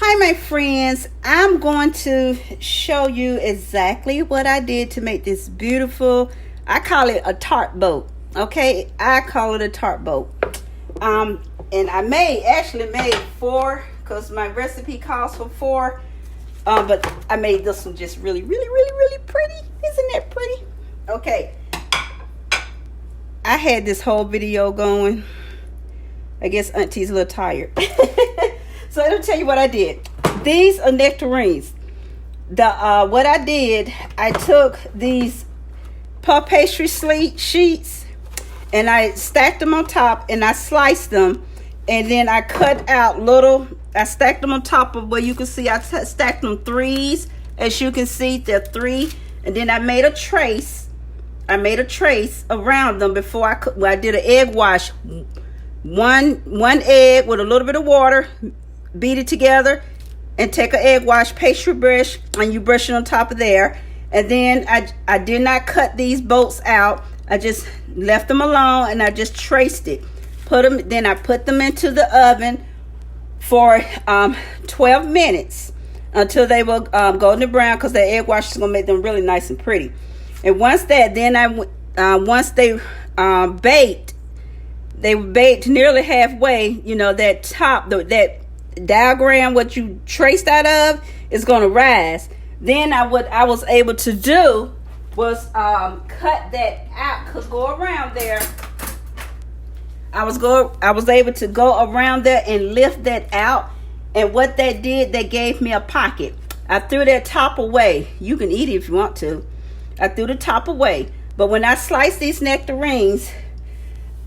Hi my friends, I'm going to show you exactly what I did to make this beautiful, I call it a tart boat. Okay, I call it a tart boat. And I actually made 4 because my recipe calls for 4. But I made this one just really pretty. Isn't that pretty? Okay, I had this whole video going. I guess Auntie's a little tired. So let me tell you what I did. These are nectarines. What I did, I took these puff pastry sheets and I stacked them on top and I sliced them, and then I cut out I stacked them on top of where you can see I stacked them 3s. As you can see, they're 3. And then I made a trace. Around them before I did an egg wash. One egg with a little bit of water, beat it together, and take an egg wash pastry brush and you brush it on top of there. And then I did not cut these boats out. I just left them alone and I just traced it. Then I put them into the oven for 12 minutes until they will golden brown, because the egg wash is gonna make them really nice and pretty. And once they baked, they were baked nearly halfway. You know, that top, that diagram what you traced out of is going to rise. Then what I was able to do was cut that out, because go around there, I was able to go around there and lift that out. And what that did, that gave me a pocket. I threw that top away. You can eat it if you want to. I threw the top away. But when I sliced these nectarines,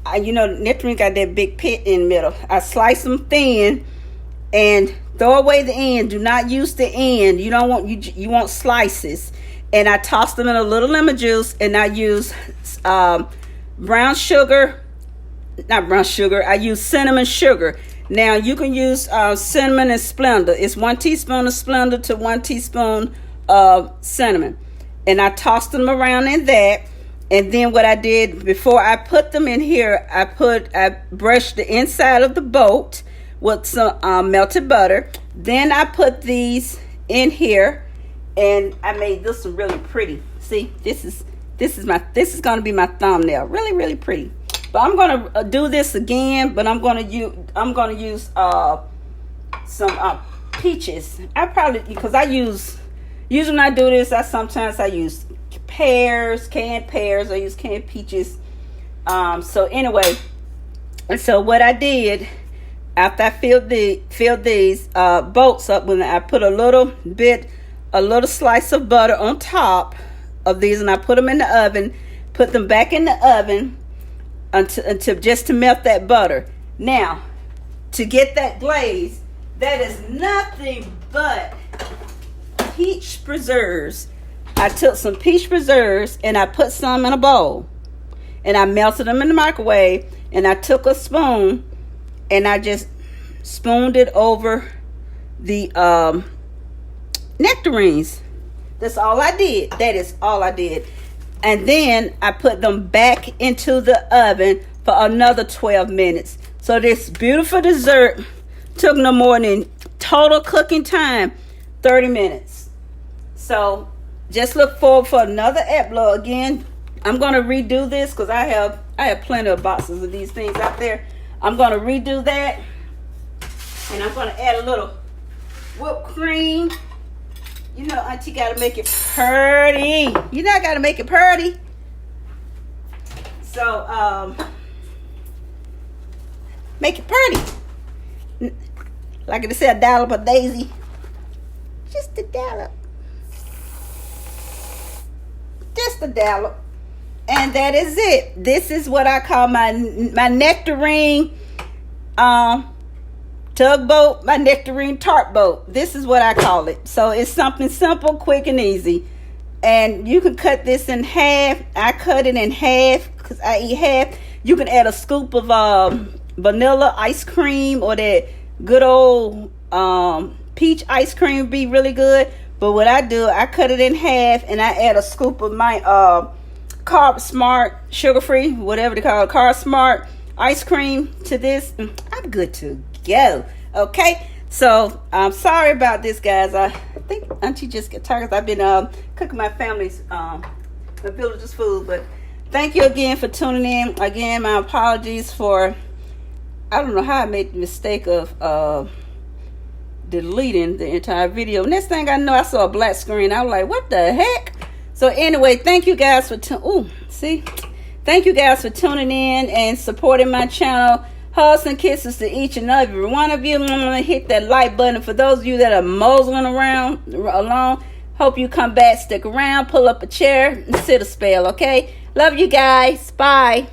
nectarine got that big pit in the middle. I sliced them thin and throw away the end. Do not use the end. You don't want you want slices. And I tossed them in a little lemon juice, and I used brown sugar. Not brown sugar. I used cinnamon sugar. Now you can use cinnamon and Splenda. It's 1 teaspoon of Splenda to 1 teaspoon of cinnamon. And I tossed them around in that. And then what I did before I put them in here, I brushed the inside of the boat with some melted butter. Then I put these in here, and I made this one really pretty. See, this is going to be my thumbnail. Really pretty. But I'm going to do this again, but I'm going to use some peaches. Usually when I do this, I use pears, canned pears. I use canned peaches. So anyway, and so what I did after I filled these boats up, when I put a little slice of butter on top of these, and I put them in the oven, put them back in the oven until just to melt that butter. Now, to get that glaze, that is nothing but peach preserves. I took some peach preserves and I put some in a bowl, and I melted them in the microwave, and I took a spoon and I just spooned it over the nectarines. That's all I did. That is all I did. And then I put them back into the oven for another 12 minutes. So this beautiful dessert took no more than total cooking time 30 minutes. So just look forward for another upload. Again, I'm going to redo this because I have plenty of boxes of these things out there. I'm going to redo that, and I'm going to add a little whipped cream. You know, Auntie got to make it pretty. You know, I got to make it pretty. So, make it pretty. Like I said, a dollop of daisy. Just a dollop. Just a dollop. And that is it. This is what I call my nectarine tugboat, my nectarine tart boat. This is what I call it. So it's something simple, quick, and easy. And you can cut this in half. I cut it in half because I eat half. You can add a scoop of vanilla ice cream, or that good old peach ice cream would be really good. But what I do, I cut it in half and I add a scoop of my Carb Smart, sugar-free, whatever they call it, Carb Smart ice cream to this. I'm good to go. Okay, So I'm sorry about this, guys. I think Auntie just got tired. I've been cooking my family's my villagers food. But thank you again for tuning in. Again, my apologies for, I don't know how I made the mistake of deleting the entire video. Next thing I know, I saw a black screen. I was like, what the heck? So anyway, thank you guys for thank you guys for tuning in and supporting my channel. Hugs and kisses to each and every one of you. Hit that like button. For those of you that are moseying around along, hope you come back, stick around, pull up a chair, and sit a spell, okay? Love you guys. Bye.